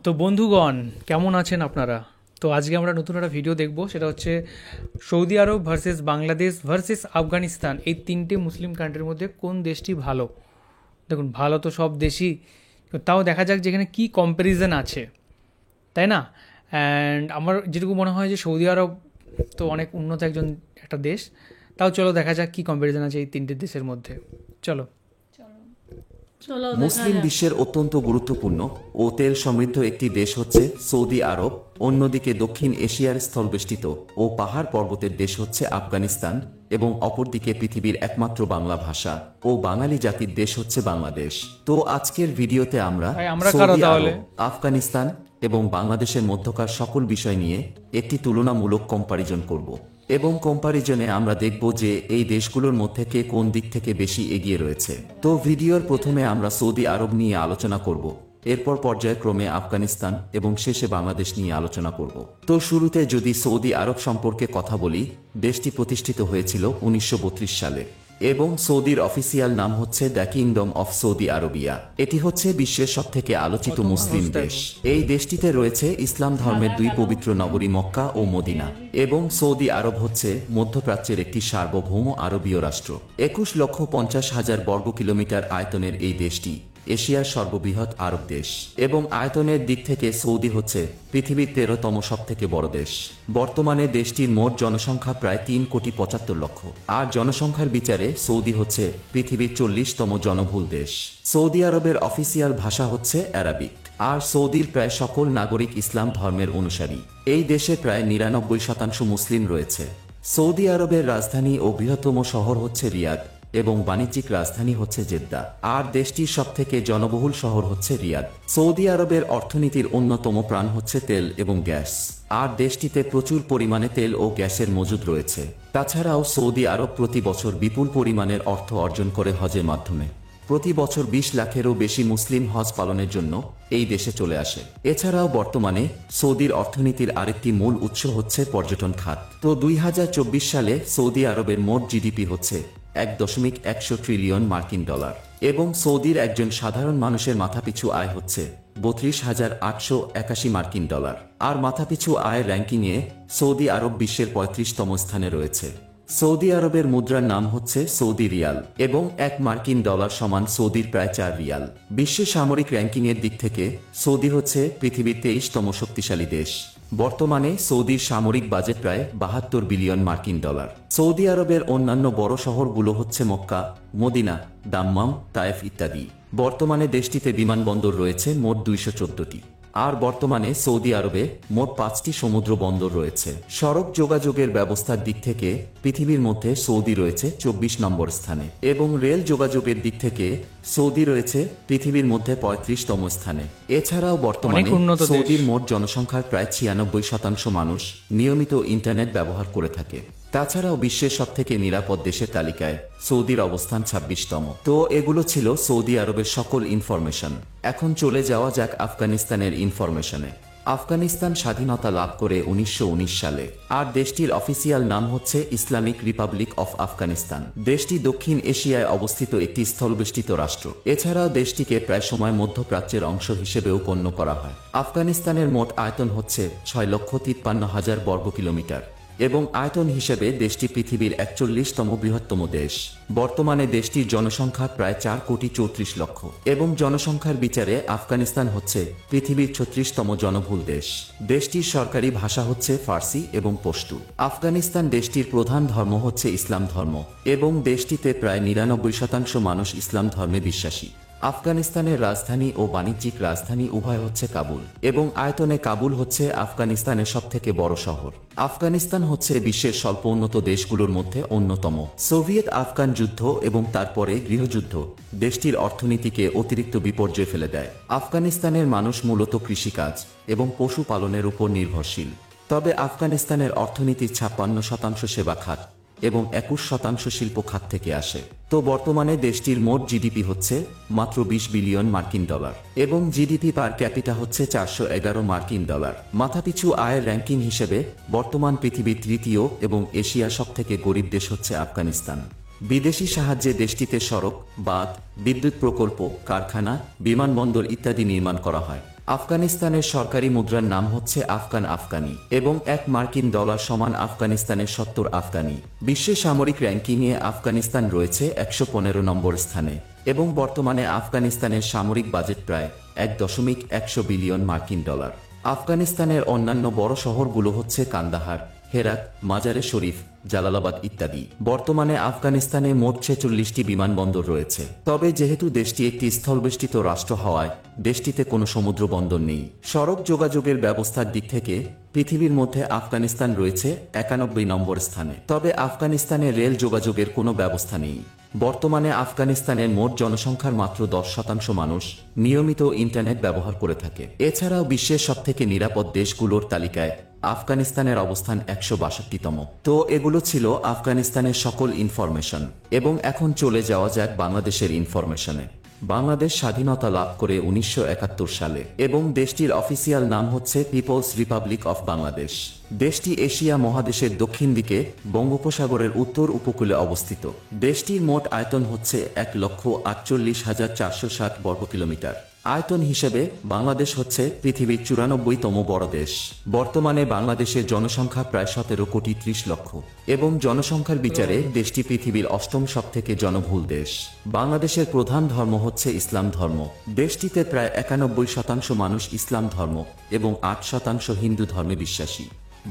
তো বন্ধুগণ, কেমন আছেন আপনারা? তো আজকে আমরা নতুন একটা ভিডিও দেখব, সেটা হচ্ছে সৌদি আরব ভার্সেস বাংলাদেশ ভার্সেস আফগানিস্তান, এই তিনটে মুসলিম কান্ট্রির মধ্যে কোন দেশটি ভালো। দেখুন, ভালো তো সব দেশই, তাও দেখা যাক যেখানে কী কম্প্যারিজন আছে, তাই না? অ্যান্ড আমার যেটুকু মনে হয় যে সৌদি আরব তো অনেক উন্নত একটা দেশ। তাও চলো দেখা যাক কী কম্প্যারিজন আছে এই তিনটে দেশের মধ্যে। চলো। চলো দেখা মুসলিম যাক। বিশ্বের অত্যন্ত গুরুত্বপূর্ণ ও তেল সমৃদ্ধ একটি দেশ হচ্ছে সৌদি আরব। অন্যদিকে দক্ষিণ এশিয়ার স্থলবেষ্টিত ও পাহাড় পর্বতের দেশ হচ্ছে আফগানিস্তান এবং অপরদিকে পৃথিবীর একমাত্র বাংলা ভাষা ও বাঙালি জাতির দেশ হচ্ছে বাংলাদেশ। তো আজকের ভিডিওতে আমরা ভাই, আমরা কারা সৌদি তাহলে? আরব, আফগানিস্তান এবং বাংলাদেশের মধ্যকার সকল বিষয় নিয়ে একটি তুলনামূলক কম্পারিজন করব এবং কম্পারিজনে আমরা দেখব যে এই দেশগুলোর মধ্যে কে কোন দিক থেকে বেশি এগিয়ে রয়েছে। তো ভিডিওর প্রথমে আমরা সৌদি আরব নিয়ে আলোচনা করব, এরপর পর্যায়ক্রমে আফগানিস্তান এবং শেষে বাংলাদেশ নিয়ে আলোচনা করব। তো শুরুতে যদি সৌদি আরব সম্পর্কে কথা বলি, দেশটি প্রতিষ্ঠিত হয়েছিল 1932 সালে এবং সৌদির অফিসিয়াল নাম হচ্ছে the kingdom of Saudi Arabia. এটি হচ্ছে বিশ্বের সবথেকে আলোচিত মুসলিম দেশ। এই দেশটিতে রয়েছে ইসলাম ধর্মের দুই পবিত্র নগরী মক্কা ও মদিনা এবং সৌদি আরব হচ্ছে মধ্যপ্রাচ্যের একটি সার্বভৌম আরবীয় রাষ্ট্র। 21,50,000 বর্গ কিলোমিটার আয়তনের এই দেশটি এশিয়ার সর্ববৃহৎ আরব দেশ এবং আয়তনের দিক থেকে সৌদি হচ্ছে পৃথিবীর 13তম সবথেকে বড় দেশ। বর্তমানে দেশটির মোট জনসংখ্যা প্রায় 3,75,00,000, আর জনসংখ্যার বিচারে সৌদি হচ্ছে পৃথিবীর 40তম জনবহুল দেশ। সৌদি আরবের অফিসিয়াল ভাষা হচ্ছে আরবিক, আর সৌদির প্রায় সকল নাগরিক ইসলাম ধর্মের অনুসারী। এই দেশে প্রায় 99% মুসলিম রয়েছে। সৌদি আরবের রাজধানী ও বৃহত্তম শহর হচ্ছে রিয়াদ এবং বাণিজ্যিক রাজধানী হচ্ছে জেদ্দা, আর দেশটির সবথেকে জনবহুল শহর হচ্ছে রিয়াদ। সৌদি আরবের অর্থনীতির অন্যতম প্রাণ হচ্ছে তেল এবং গ্যাস, আর দেশটিতে প্রচুর পরিমাণে তেল ও গ্যাসের মজুদ রয়েছে। তাছাড়াও সৌদি আরব প্রতি বছর বিপুল পরিমাণের অর্থ অর্জন করে হজের মাধ্যমে। প্রতি বছর 20 লাখেরও বেশি মুসলিম হজ পালনের জন্য এই দেশে চলে আসে। এছাড়াও বর্তমানে সৌদির অর্থনীতির আরেকটি মূল উৎস হচ্ছে পর্যটন খাত। তো 2024 সালে সৌদি আরবের মোট জিডিপি হচ্ছে 1.1 ট্রিলিয়ন মার্কিন ডলার এবং সৌদির একজন সাধারণ মানুষের মাথাপিছু আয় হচ্ছে 32,881 মার্কিন ডলার। আর মাথাপিছু আয়ের র্যাঙ্কিংয়ে সৌদি আরব বিশ্বের 35তম স্থানে রয়েছে। সৌদি আরবের মুদ্রার নাম হচ্ছে সৌদি রিয়াল এবং 1 মার্কিন ডলার সমান সৌদির প্রায় 4 রিয়াল। বিশ্ব সামরিক র্যাঙ্কিংয়ের দিক থেকে সৌদি হচ্ছে পৃথিবীর 23তম শক্তিশালী দেশ। বর্তমানে সৌদির সামরিক বাজেট প্রায় 72 বিলিয়ন মার্কিন ডলার। সৌদি আরবের অন্যান্য বড় শহরগুলো হচ্ছে মক্কা, মদিনা, দাম্মাম, তায়েফ ইত্যাদি। বর্তমানে দেশটিতে বিমানবন্দর রয়েছে মোট 214টি, আর বর্তমানে সৌদি আরবে মোট 5টি সমুদ্র বন্দর রয়েছে। সড়ক যোগাযোগের ব্যবস্থার দিক থেকে পৃথিবীর মধ্যে সৌদি রয়েছে 24 নম্বর স্থানে এবং রেল যোগাযোগের দিক থেকে সৌদি রয়েছে পৃথিবীর মধ্যে 35তম স্থানে। এছাড়াও বর্তমানে সৌদির মোট জনসংখ্যার প্রায় 96% মানুষ নিয়মিত ইন্টারনেট ব্যবহার করে থাকে। তাছাড়াও বিশ্বের সবথেকে নিরাপদ দেশের তালিকায় সৌদির অবস্থান 26তম। তো এগুলো ছিল সৌদি আরবের সকল ইনফরমেশন। এখন চলে যাওয়া যাক আফগানিস্তানের ইনফরমেশনে। আফগানিস্তান স্বাধীনতা লাভ করে 1919 সালে, আর দেশটির অফিসিয়াল নাম হচ্ছে ইসলামিক রিপাবলিক অফ আফগানিস্তান। দেশটি দক্ষিণ এশিয়ায় অবস্থিত একটি স্থলবেষ্টিত রাষ্ট্র। এছাড়াও দেশটিকে প্রায় সময় মধ্যপ্রাচ্যের অংশ হিসেবেও গণ্য করা হয়। আফগানিস্তানের মোট আয়তন হচ্ছে 6,53,000 বর্গ কিলোমিটার এবং আয়তন হিসেবে দেশটি পৃথিবীর 41তম বৃহত্তম দেশ। বর্তমানে দেশটির জনসংখ্যা প্রায় 4,34,00,000 এবং জনসংখ্যার বিচারে আফগানিস্তান হচ্ছে পৃথিবীর 36তম জনবহুল দেশ। দেশটির সরকারি ভাষা হচ্ছে ফার্সি এবং পশতু। আফগানিস্তান দেশটির প্রধান ধর্ম হচ্ছে ইসলাম ধর্ম এবং দেশটিতে প্রায় 99% মানুষ ইসলাম ধর্মে বিশ্বাসী। আফগানিস্তানের রাজধানী ও বাণিজ্যিক রাজধানী উভয় হচ্ছে কাবুল এবং আয়তনে কাবুল হচ্ছে আফগানিস্তানের সবথেকে বড় শহর। আফগানিস্তান হচ্ছে বিশ্বের স্বল্প উন্নত দেশগুলোর মধ্যে অন্যতম। সোভিয়েত আফগান যুদ্ধ এবং তারপরে গৃহযুদ্ধ দেশটির অর্থনীতিকে অতিরিক্ত বিপর্যয়ে ফেলে দেয়। আফগানিস্তানের মানুষ মূলত কৃষিকাজ এবং পশুপালনের উপর নির্ভরশীল। তবে আফগানিস্তানের অর্থনীতির 56% সেবা খাত এবং 21% শিল্প খাত থেকে আসে। তো বর্তমানে দেশটির মোট জিডিপি হচ্ছে মাত্র 20 বিলিয়ন মার্কিন ডলার এবং জিডিপি পার ক্যাপিটা হচ্ছে 411 মার্কিন ডলার। মাথাপিছু আয়ের র্যাঙ্কিং হিসেবে বর্তমান পৃথিবীর 3য় এবং এশিয়া সবথেকে গরিব দেশ হচ্ছে আফগানিস্তান। বিদেশি সাহায্যে দেশটিতে সড়ক, বাঁধ, বিদ্যুৎ প্রকল্প, কারখানা, বিমানবন্দর ইত্যাদি নির্মাণ করা হয়। আফগানিস্তানের সরকারি মুদ্রার নাম হচ্ছে আফগান আফগানি এবং 1 মার্কিন ডলার সমান আফগানিস্তানের 70 আফগানি। বিশ্ব সামরিক র্যাঙ্কিংয়ে আফগানিস্তান রয়েছে 115 নম্বর স্থানে এবং বর্তমানে আফগানিস্তানের সামরিক বাজেট প্রায় 1.1 বিলিয়ন মার্কিন ডলার। আফগানিস্তানের অন্যান্য বড় শহরগুলো হচ্ছে কান্দাহার, হেরাত, মাজারে শরীফ, জালালাবাদ ইত্যাদি। বর্তমানে আফগানিস্তানে মোট 46টি বিমানবন্দর রয়েছে। তবে যেহেতু দেশটি একটি স্থলবেষ্টিত রাষ্ট্র হওয়ায় দেশটিতে কোনো সমুদ্র বন্দর নেই। সড়ক যোগাযোগের ব্যবস্থার দিক থেকে পৃথিবীর মধ্যে আফগানিস্তান রয়েছে 91 নম্বর স্থানে। তবে আফগানিস্তানে রেল যোগাযোগের কোনো ব্যবস্থা নেই। বর্তমানে আফগানিস্তানের মোট জনসংখ্যার মাত্র 10% মানুষ নিয়মিত ইন্টারনেট ব্যবহার করে থাকে। এছাড়াও বিশ্বের সবথেকে নিরাপদ দেশগুলোর তালিকায় আফগানিস্তানের অবস্থান 162তম। তো এগুলো ছিল আফগানিস্তানের সকল ইনফরমেশন এবং এখন চলে যাওয়া যাক বাংলাদেশের ইনফরমেশনে। বাংলাদেশ স্বাধীনতা লাভ করে 1971 সালে এবং দেশটির অফিসিয়াল নাম হচ্ছে পিপলস রিপাবলিক অফ বাংলাদেশ। দেশটি এশিয়া মহাদেশের দক্ষিণ দিকে বঙ্গোপসাগরের উত্তর উপকূলে অবস্থিত। দেশটির মোট আয়তন হচ্ছে 1,48,460 বর্গ কিলোমিটার। আয়তন হিসেবে বাংলাদেশ হচ্ছে পৃথিবীর 94তম বড় দেশ। বর্তমানে বাংলাদেশের জনসংখ্যা প্রায় 17,30,00,000 এবং জনসংখ্যার বিচারে দেশটি পৃথিবীর 8ম সবথেকে জনবহুল দেশ। বাংলাদেশের প্রধান ধর্ম হচ্ছে ইসলাম ধর্ম। দেশটিতে প্রায় 91% মানুষ ইসলাম ধর্ম এবং 8% হিন্দু ধর্মে বিশ্বাসী।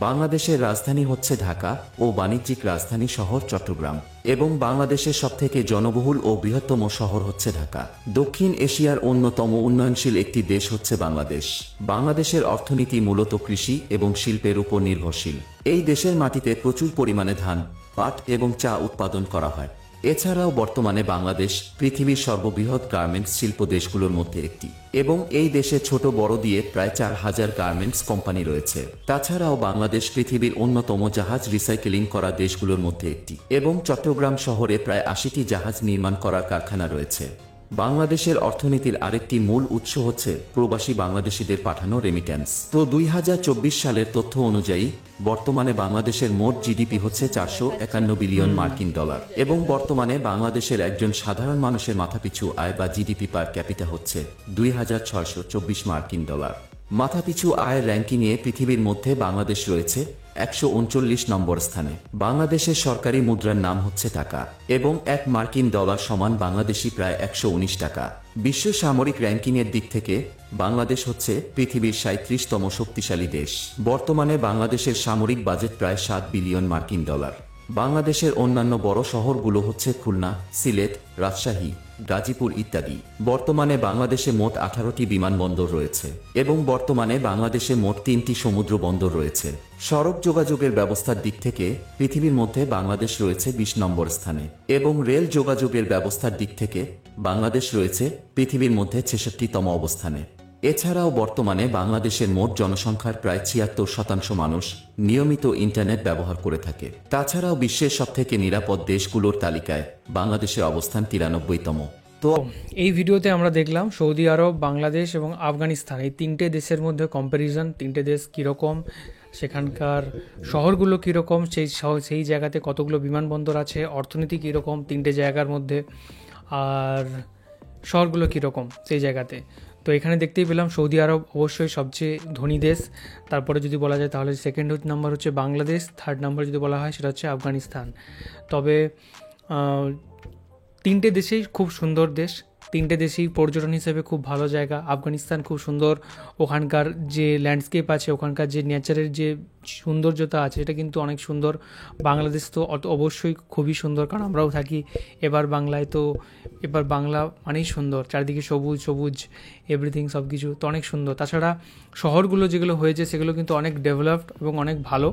বাংলাদেশের রাজধানী হচ্ছে ঢাকা ও বাণিজ্যিক রাজধানী শহর চট্টগ্রাম এবং বাংলাদেশের সবথেকে জনবহুল ও বৃহত্তম শহর হচ্ছে ঢাকা। দক্ষিণ এশিয়ার অন্যতম উন্নয়নশীল একটি দেশ হচ্ছে বাংলাদেশ। বাংলাদেশের অর্থনীতি মূলত কৃষি এবং শিল্পের উপর নির্ভরশীল। এই দেশের মাটিতে প্রচুর পরিমাণে ধান, পাট এবং চা উৎপাদন করা হয়। এছাড়াও বর্তমানে বাংলাদেশ পৃথিবীর সর্ববৃহৎ গার্মেন্টস শিল্প দেশগুলোর মধ্যে একটি এবং এই দেশে ছোট বড় দিয়ে প্রায় 4,000 গার্মেন্টস কোম্পানি রয়েছে। তাছাড়াও বাংলাদেশ পৃথিবীর অন্যতম জাহাজ রিসাইকেলিং করা দেশগুলোর মধ্যে একটি এবং চট্টগ্রাম শহরে প্রায় 80টি জাহাজ নির্মাণ করার কারখানা রয়েছে। বাংলাদেশের অর্থনীতির আরেকটি মূল উৎস হচ্ছে প্রবাসী বাংলাদেশিদের পাঠানো রেমিট্যান্স। তো 2024 সালের তথ্য অনুযায়ী বর্তমানে বাংলাদেশের মোট জিডিপি হচ্ছে 451 বিলিয়ন মার্কিন ডলার এবং বর্তমানে বাংলাদেশের একজন সাধারণ মানুষের মাথাপিছু আয় বা জিডিপি পার ক্যাপিটা হচ্ছে 2,624 মার্কিন ডলার। মাথাপিছু আয়ের র্যাঙ্কিংয়ে পৃথিবীর মধ্যে বাংলাদেশ রয়েছে 139 নম্বর স্থানে। বাংলাদেশের সরকারি মুদ্রার নাম হচ্ছে টাকা এবং 1 মার্কিন ডলার সমান বাংলাদেশি প্রায় 119 টাকা। বিশ্ব সামরিক র্যাঙ্কিংয়ের দিক থেকে বাংলাদেশ হচ্ছে পৃথিবীর 37তম শক্তিশালী দেশ। বর্তমানে বাংলাদেশের সামরিক বাজেট প্রায় 7 বিলিয়ন মার্কিন ডলার। বাংলাদেশের অন্যান্য বড় শহরগুলো হচ্ছে খুলনা, সিলেট, রাজশাহী, গাজীপুর ইত্যাদি। বর্তমানে বাংলাদেশে মোট 18টি বিমানবন্দর রয়েছে এবং বর্তমানে বাংলাদেশে মোট 3টি সমুদ্র বন্দর রয়েছে। সড়ক যোগাযোগের ব্যবস্থার দিক থেকে পৃথিবীর মধ্যে বাংলাদেশ রয়েছে 20 নম্বর স্থানে এবং রেল যোগাযোগের ব্যবস্থার দিক থেকে বাংলাদেশ রয়েছে পৃথিবীর মধ্যে 66তম অবস্থানে। এছাড়াও বর্তমানে বাংলাদেশের মোট জনসংখ্যার প্রায় 76% মানুষ নিয়মিত ইন্টারনেট ব্যবহার করে থাকে। তাছাড়াও বিশ্বের সবথেকে নিরাপদ দেশগুলোর তালিকায় বাংলাদেশের অবস্থান 93তম। তো এই ভিডিওতে আমরা দেখলাম সৌদি আরব, বাংলাদেশ এবং আফগানিস্তান এই তিনটে দেশের মধ্যে কম্প্যারিজন, তিনটে দেশ কীরকম, সেখানকার শহরগুলো কীরকম, সেই জায়গাতে কতগুলো বিমানবন্দর আছে, অর্থনীতি কীরকম তিনটে জায়গার মধ্যে, আর শহরগুলো কীরকম সেই জায়গাতে। তো এখানে দেখতেই পেলাম সৌদি আরব অবশ্যই সবচেয়ে ধনী দেশ। তারপরে যদি বলা যায় তাহলে সেকেন্ড নাম্বার হচ্ছে বাংলাদেশ, থার্ড নাম্বার যদি বলা হয় সেটা হচ্ছে আফগানিস্তান। তবে তিনটে দেশেই খুব সুন্দর দেশ, তিনটে দেশেই পর্যটন হিসেবে খুব ভালো জায়গা। আফগানিস্তান খুব সুন্দর, ওখানকার যে ল্যান্ডস্কেপ আছে, ওখানকার যে নেচারের যে সৌন্দর্যতা আছে এটা কিন্তু অনেক সুন্দর। বাংলাদেশ তো অবশ্যই খুবই সুন্দর, কারণ আমরাও থাকি এবার বাংলায়, তো এবার বাংলা মানেই সুন্দর, চারিদিকে সবুজ সবুজ এভরিথিং সব কিছু তো অনেক সুন্দর। তাছাড়া শহরগুলো যেগুলো হয়েছে সেগুলো কিন্তু অনেক ডেভেলপড এবং অনেক ভালো।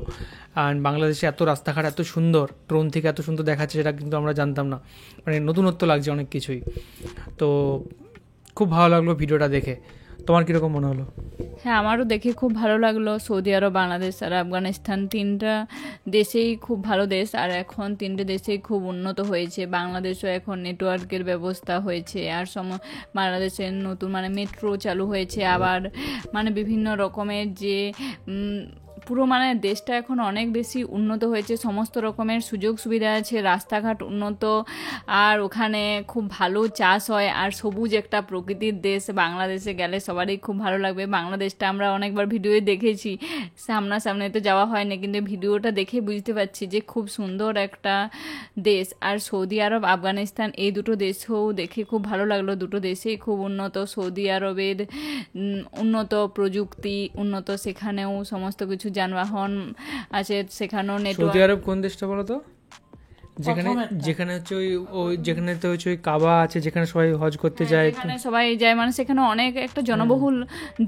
অ্যান্ড বাংলাদেশে এত রাস্তাঘাট এত সুন্দর, ড্রোন থেকে এত সুন্দর দেখাচ্ছে সেটা কিন্তু আমরা জানতাম না, মানে নতুনত্ব লাগছে অনেক কিছুই। তো খুব ভালো লাগলো ভিডিওটা দেখে। তোমার কীরকম মনে হলো? হ্যাঁ, আমারও দেখে খুব ভালো লাগলো। সৌদি আরব, বাংলাদেশ আর আফগানিস্তান তিনটা দেশেই খুব ভালো দেশ, আর এখন তিনটে দেশেই খুব উন্নত হয়েছে। বাংলাদেশও এখন নেটওয়ার্কের ব্যবস্থা হয়েছে, আর বাংলাদেশের নতুন মেট্রো চালু হয়েছে, আবার বিভিন্ন রকমের যে পুরো মানে দেশটা এখন অনেক বেশি উন্নত হয়েছে, সমস্ত রকমের সুযোগ সুবিধা আছে, রাস্তাঘাট উন্নত, আর ওখানে খুব ভালো চাষ হয়, আর সবুজ একটা প্রকৃতির দেশ। বাংলাদেশে গেলে সবারই খুব ভালো লাগবে। বাংলাদেশটা আমরা অনেকবার ভিডিওয়ে দেখেছি, সামনাসামনি তো যাওয়া হয়নি, কিন্তু ভিডিওটা দেখে বুঝতে পারছি যে খুব সুন্দর একটা দেশ। আর সৌদি আরব, আফগানিস্তান এই দুটো দেশও দেখে খুব ভালো লাগলো। দুটো দেশেই খুব উন্নত। সৌদি আরবের উন্নত প্রযুক্তি, উন্নত, সেখানেও সমস্ত কিছু যানবাহন আছে, সেখানেও সৌদি নেটওয়ার্ক। আরব কোন দেশটা বলো তো? যেখানে যেখানে হচ্ছে ওই যেখানে তো হচ্ছে ওই কাবা আছে, যেখানে সবাই হজ করতে যায়। সেখানে সবাই যায়, মানে সেখানে অনেক একটা জনবহুল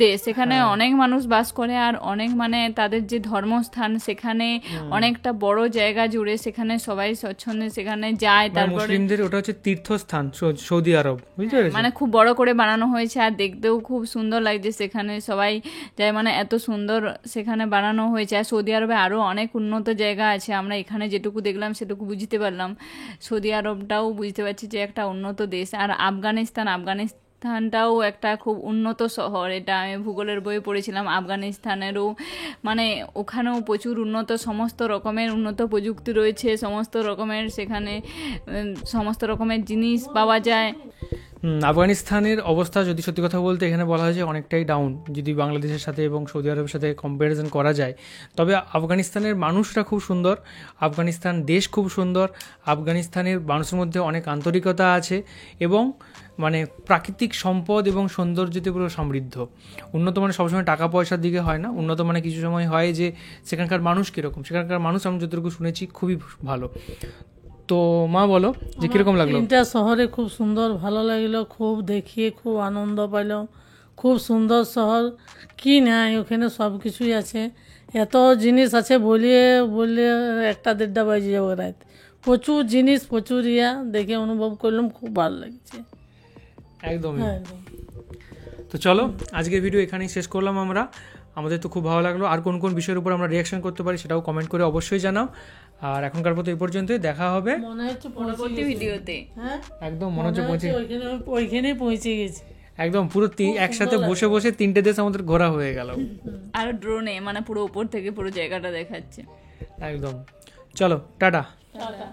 দেশ, সেখানে অনেক মানুষ বাস করে, আর অনেক মানে তাদের যে ধর্মস্থান, সেখানে অনেকটা বড় জায়গা জুড়ে, সেখানে সবাই স্বচ্ছন্দে সেখানে যায়। মানে তারপরে মুসলিমদের ওটা হচ্ছে তীর্থস্থান সৌদি আরব, বুঝতে পেরেছো? মানে খুব বড় করে বানানো হয়েছে, আর দেখতেও খুব সুন্দর লাগছে। সেখানে সবাই যায়, মানে এত সুন্দর সেখানে বানানো হয়েছে। আর সৌদি আরবে আরও অনেক উন্নত জায়গা আছে, আমরা এখানে যেটুকু দেখলাম সেটুকু বুঝতে পারলাম। সৌদি আরবটাও বুঝতে পারছি যে একটা উন্নত দেশ। আর আফগানিস্তানটাও একটা খুব উন্নত শহর, এটা আমি ভূগোলের বইয়ে পড়েছিলাম। আফগানিস্তানেরও মানে ওখানেও প্রচুর উন্নত, সমস্ত রকমের উন্নত প্রযুক্তি রয়েছে, সমস্ত রকমের সেখানে সমস্ত রকমের জিনিস পাওয়া যায়। আফগানিস্তানের অবস্থা যদি সত্যি কথা বলতে এখানে বলা হয়েছে অনেকটাই ডাউন, যদি বাংলাদেশের সাথে এবং সৌদি আরবের সাথে কম্প্যারিজন করা যায়। তবে আফগানিস্তানের মানুষরা খুব সুন্দর, আফগানিস্তান দেশ খুব সুন্দর, আফগানিস্তানের মানুষের মধ্যে অনেক আন্তরিকতা আছে, এবং মানে প্রাকৃতিক সম্পদ এবং সৌন্দর্যতে পুরো সমৃদ্ধ। উন্নত মানে সবসময় টাকা পয়সার দিকে হয় না, উন্নত মানে কিছু সময় হয় যে সেখানকার মানুষ কীরকম। সেখানকার মানুষ আমি যতটুকু শুনেছি খুবই ভালো। তো মা বলো যে কীরকম লাগলো? তিনটা শহরে খুব সুন্দর, ভালো লাগলো, খুব দেখিয়ে খুব আনন্দ পাইলাম। খুব সুন্দর শহর, কি নাই ওখানে সব কিছুই আছে, এত জিনিস আছে বলিয়ে বললে 1-1.5 বাজে যাবো রাত। প্রচুর জিনিস, প্রচুর দেখে অনুভব করলাম, খুব ভালো লাগছে। একদমই। হ্যাঁ, একদম। তো চলো আজকের ভিডিও এখানেই শেষ করলাম আমরা। আমাদের তো খুব ভালো লাগলো। আর কোন কোন বিষয়ের উপর আমরা রিয়াকশন করতে পারি সেটাও কমেন্ট করে অবশ্যই জানাও। আর এখনকার মতো এই পর্যন্তই, দেখা হবে মনে হচ্ছে পরবর্তী ভিডিওতে। হ্যাঁ, একদম মনে হচ্ছে পৌঁছে ওইখানেই পৌঁছে গেছি। একদম পুরো একসাথে বসে বসে 3টে দেশ আমাদের ঘোরা হয়ে গেল। আর ড্রোনে মানে পুরো উপর থেকে পুরো জায়গাটা দেখাচ্ছে। একদম। চলো টাটা। টাটা।